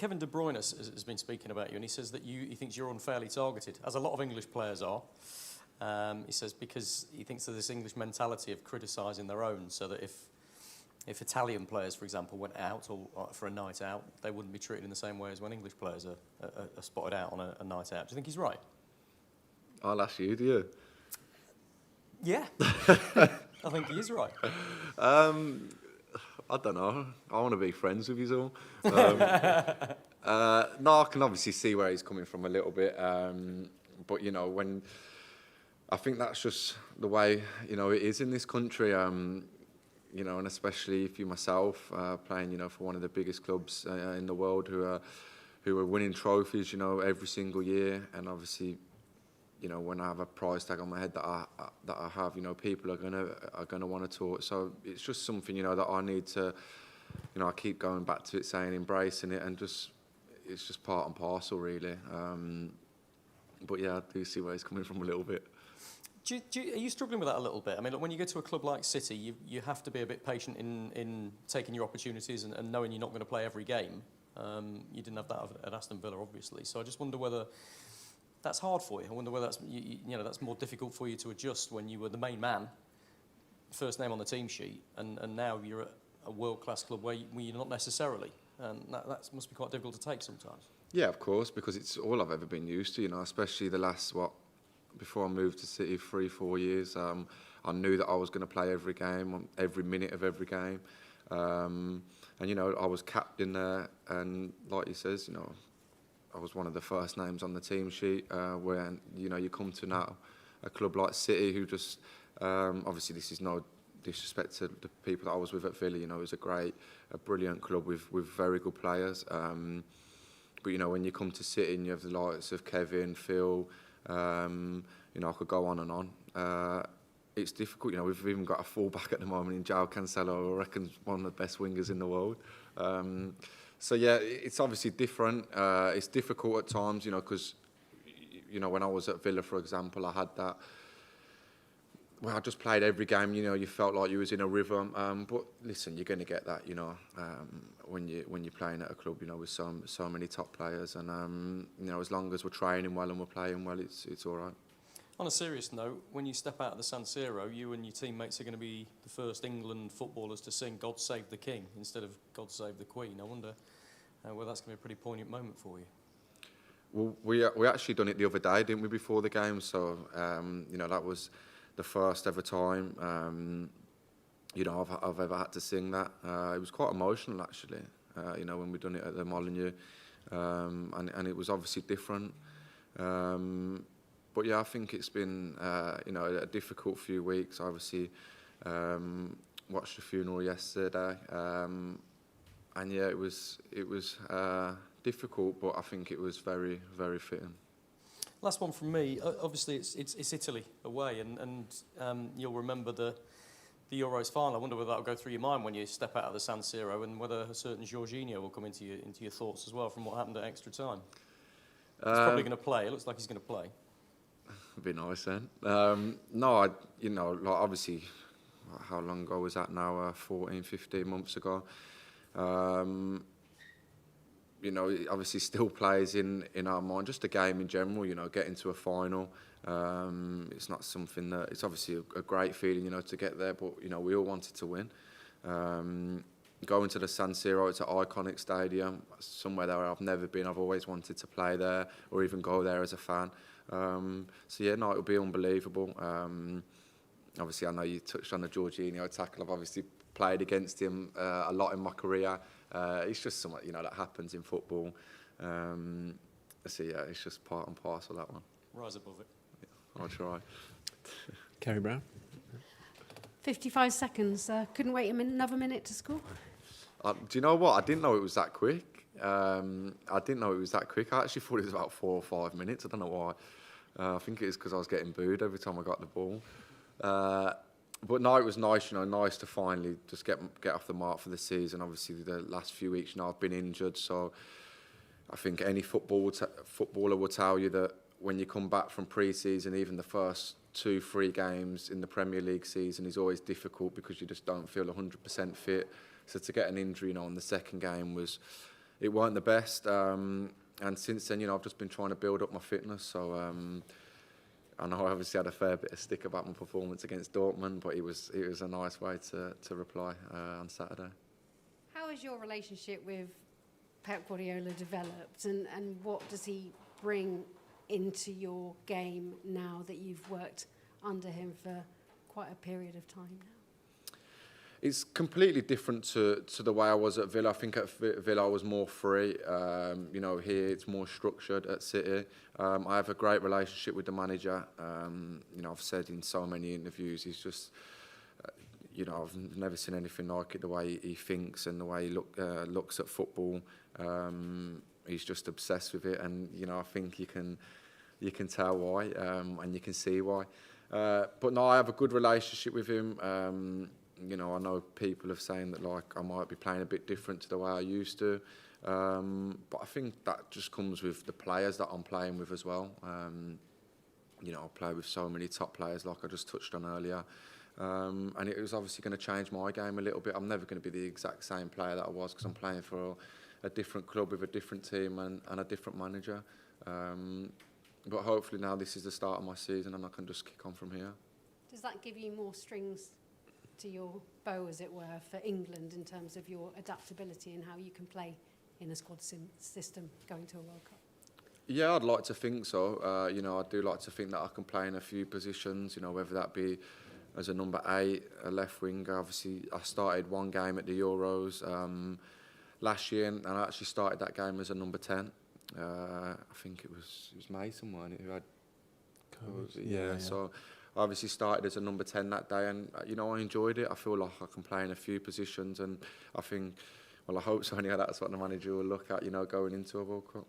Kevin De Bruyne has been speaking about you, and he says that he thinks you're unfairly targeted, as a lot of English players are. He says because he thinks of this English mentality of criticising their own, so that if Italian players, for example, went out or for a night out, they wouldn't be treated in the same way as when English players are spotted out on a night out. Do you think he's right? I'll ask you, do you? Yeah, I think he is right. I don't know. I want to be friends with you all. No, I can obviously see where he's coming from a little bit. But, you know, I think that's just the way, you know, it is in this country. You know, and especially if you myself, playing, you know, for one of the biggest clubs in the world who are winning trophies, you know, every single year. And obviously, you know, when I have a price tag on my head that I have, you know, people are gonna want to talk. So it's just something, you know, that I need to, you know, I keep going back to it, saying embracing it, and it's just part and parcel, really. But yeah, I do see where he's coming from a little bit. Are you struggling with that a little bit? I mean, look, when you go to a club like City, you have to be a bit patient in taking your opportunities and knowing you're not going to play every game. You didn't have that at Aston Villa, obviously. So I just wonder whether that's hard for you. I wonder whether that's more difficult for you to adjust when you were the main man, first name on the team sheet, and now you're at a world-class club where you're not necessarily. And that must be quite difficult to take sometimes. Yeah, of course, because it's all I've ever been used to, you know, especially the last, before I moved to City, 3-4 years. I knew that I was going to play every game, every minute of every game. And, you know, I was captain there, and like he says, you know, I was one of the first names on the team sheet. When, you know, you come to now a club like City, who just, obviously this is no disrespect to the people that I was with at Villa, you know, it was a brilliant club with very good players. But, you know, when you come to City and you have the likes of Kevin, Phil, you know, I could go on and on. It's difficult, you know, we've even got a fullback at the moment in João Cancelo, I reckon one of the best wingers in the world. So yeah, it's obviously different. It's difficult at times, you know, because, you know, when I was at Villa, for example, I had that. Well, I just played every game. You know, you felt like you was in a rhythm. But listen, you're going to get that, you know, when you're playing at a club, you know, with so many top players. And you know, as long as we're training well and we're playing well, it's all right. On a serious note, when you step out of the San Siro, you and your teammates are going to be the first England footballers to sing "God Save the King" instead of "God Save the Queen." I wonder whether that's going to be a pretty poignant moment for you. Well, we actually done it the other day, didn't we, before the game? So you know, that was the first ever time you know, I've ever had to sing that. It was quite emotional, actually. You know, when we done it at the Molineux, and it was obviously different. But yeah, I think it's been you know, a difficult few weeks. I obviously watched the funeral yesterday, and yeah, it was difficult, but I think it was very, very fitting. Last one from me. Obviously, it's Italy away, and you'll remember the Euros final. I wonder whether that'll go through your mind when you step out of the San Siro, and whether a certain Jorginho will come into your thoughts as well from what happened at extra time. He's probably going to play. It looks like he's going to play. It'd be nice then. No, you know, like obviously, how long ago was that now? 14, 15 months ago. You know, it obviously still plays in our mind, just a game in general, you know, getting to a final. It's not something that, it's obviously a great feeling, you know, to get there, but, you know, we all wanted to win. Going to the San Siro, it's an iconic stadium, somewhere that I've never been. I've always wanted to play there or even go there as a fan. So yeah, no, it'll be unbelievable. Obviously, I know you touched on the Jorginho tackle. I've obviously played against him a lot in my career. It's just something, you know, that happens in football. So yeah, it's just part and parcel, that one. Rise above it. Yeah, I'll try. Kerry Brown. 55 seconds. Couldn't wait another minute to score. Do you know what? I didn't know it was that quick. I didn't know it was that quick. I actually thought it was about 4 or 5 minutes. I don't know why. I think it was because I was getting booed every time I got the ball. But no, it was nice, you know, nice to finally just get off the mark for the season. Obviously, the last few weeks, you know, I've been injured, so I think any footballer will tell you that when you come back from pre-season, even the first 2-3 games in the Premier League season is always difficult because you just don't feel 100% fit. So to get an injury, you know, on the second game it weren't the best. And since then, I've just been trying to build up my fitness. So I know I obviously had a fair bit of stick about my performance against Dortmund, but it was a nice way to reply on Saturday. How has your relationship with Pep Guardiola developed, and what does he bring into your game now that you've worked under him for quite a period of time now? It's completely different to the way I was at Villa. I think at Villa I was more free. Here it's more structured at City. I have a great relationship with the manager. I've said in so many interviews, he's just, I've never seen anything like it. The way he thinks and the way he looks at football, he's just obsessed with it. And I think you can tell why, and you can see why. But no, I have a good relationship with him. I know people have saying that I might be playing a bit different to the way I used to, but I think that just comes with the players that I'm playing with as well. I play with so many top players, like I just touched on earlier, and it was obviously going to change my game a little bit. I'm never going to be the exact same player that I was because I'm playing for a different club with a different team and a different manager. But hopefully now this is the start of my season and I can just kick on from here. Does that give you more strings to your bow, as it were, for England in terms of your adaptability and how you can play in a squad system going to a World Cup? Yeah, I'd like to think so. I do like to think that I can play in a few positions, whether that be as a number 8, a left winger. Obviously, I started one game at the Euros last year and I actually started that game as a number 10. I think it was Mason, wasn't it, who had... Yeah. So I obviously started as a number 10 that day and, I enjoyed it. I feel like I can play in a few positions and I think, I hope so anyway, that's what the manager will look at, going into a World Cup.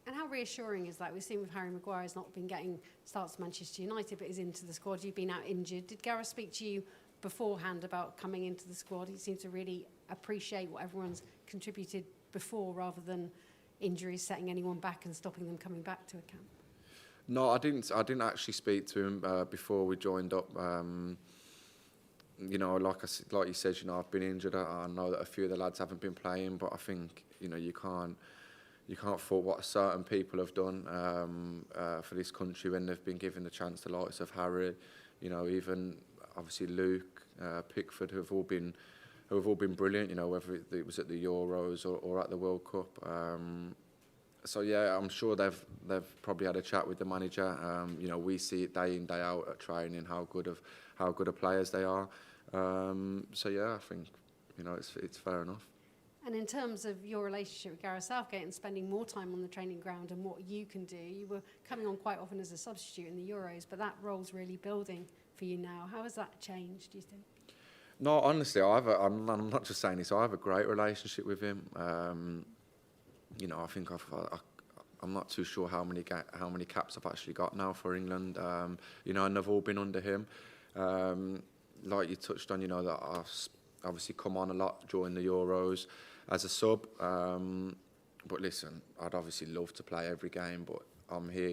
And how reassuring is that? We've seen with Harry Maguire, he's not been getting starts for Manchester United, but he's into the squad. You've been out injured. Did Gareth speak to you beforehand about coming into the squad? He seems to really appreciate what everyone's contributed before rather than injuries setting anyone back and stopping them coming back to a camp. No, I didn't actually speak to him before we joined up. Like you said, I've been injured. I know that a few of the lads haven't been playing, but I think you can't fault what certain people have done for this country when they've been given the chance. The likes of Harry, even obviously Luke, Pickford, who have all been brilliant. Whether it was at the Euros or at the World Cup. So yeah, I'm sure they've probably had a chat with the manager. We see it day in, day out at training how good of players they are. So yeah, I think it's fair enough. And in terms of your relationship with Gareth Southgate and spending more time on the training ground and what you can do, you were coming on quite often as a substitute in the Euros, but that role's really building for you now. How has that changed, do you think? No, honestly, I'm not just saying this. I have a great relationship with him. I think I'm not too sure how many caps I've actually got now for England. And they've all been under him. Like you touched on, that I've obviously come on a lot during the Euros as a sub. But listen, I'd obviously love to play every game, but I'm here.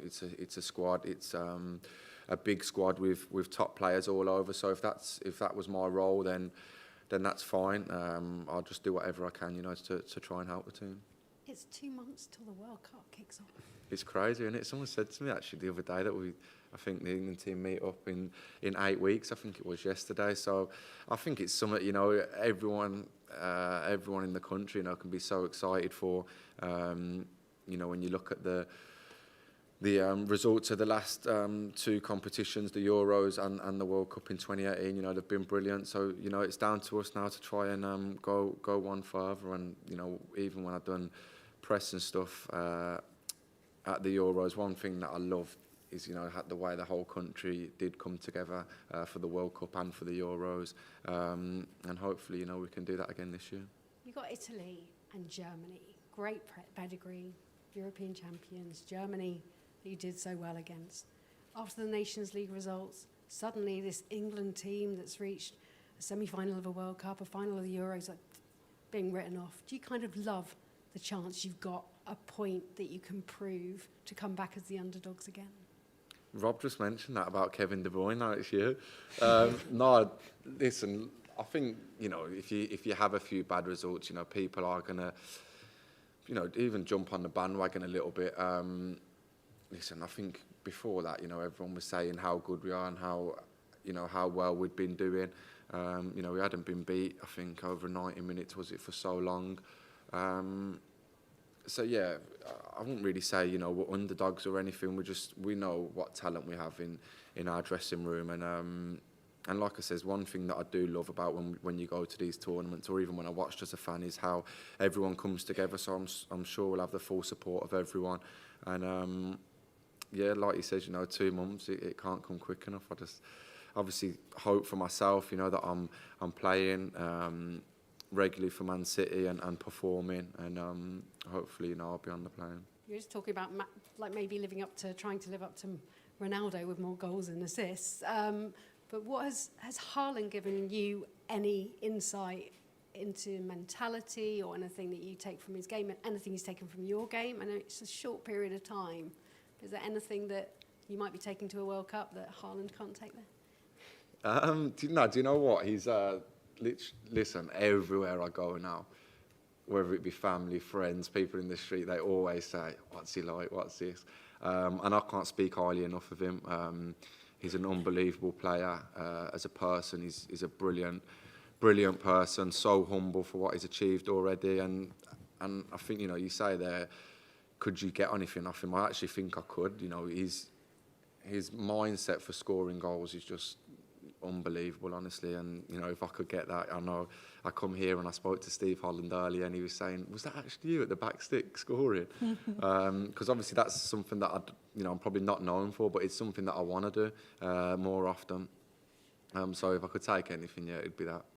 It's a squad. It's a big squad with top players all over. So if that was my role, then that's fine. I'll just do whatever I can, to try and help the team. It's 2 months till the World Cup kicks off. It's crazy, isn't it? Someone said to me actually the other day that I think the England team meet up in 8 weeks. I think it was yesterday. So I think it's something, everyone in the country, can be so excited for. When you look at the results of the last 2 competitions, the Euros and the World Cup in 2018, they've been brilliant. So, it's down to us now to try and go one further. And, even when I've done press and stuff at the Euros, one thing that I love is, the way the whole country did come together for the World Cup and for the Euros. And hopefully, we can do that again this year. You've got Italy and Germany. Great pedigree, European champions. Germany that you did so well against. After the Nations League results, suddenly this England team that's reached a semi-final of a World Cup, a final of the Euros, being written off. Do you kind of love the chance you've got a point that you can prove to come back as the underdogs again? Rob just mentioned that about Kevin De Bruyne now this year. No, listen, I think, if you have a few bad results, people are going to you know, even jump on the bandwagon a little bit. Listen, I think before that, you know, everyone was saying how good we are and how, you know, how well we'd been doing. You know, we hadn't been beat, I think, over 90 minutes, was it, for so long. So, yeah, I wouldn't really say, you know, we're underdogs or anything. We know what talent we have in our dressing room. And like I says, one thing that I do love about when you go to these tournaments, or even when I watched as a fan, is how everyone comes together. So I'm sure we'll have the full support of everyone. And, yeah, like you said, you know, 2 months, it can't come quick enough. I just obviously hope for myself, you know, that I'm playing regularly for Man City and performing, and hopefully, you know, I'll be on the plane. You're just talking about like maybe trying to live up to Ronaldo with more goals and assists. But what has Haaland given you any insight into mentality or anything that you take from his game, and anything he's taken from your game? I know it's a short period of time. Is there anything that you might be taking to a World Cup that Haaland can't take there? Do you know what? He's listen, everywhere I go now, whether it be family, friends, people in the street, they always say, "What's he like? What's this?" And I can't speak highly enough of him. He's an unbelievable player. As a person, he's a brilliant person. So humble for what he's achieved already. And I think, you know, you say there, could you get anything off him? I actually think I could. You know, his mindset for scoring goals is just unbelievable, honestly. And, you know, if I could get that, I know I come here and I spoke to Steve Haaland earlier, and he was saying, was that actually you at the back stick scoring? Because obviously that's something that I'm probably not known for, but it's something that I want to do more often. So if I could take anything, yeah, it'd be that.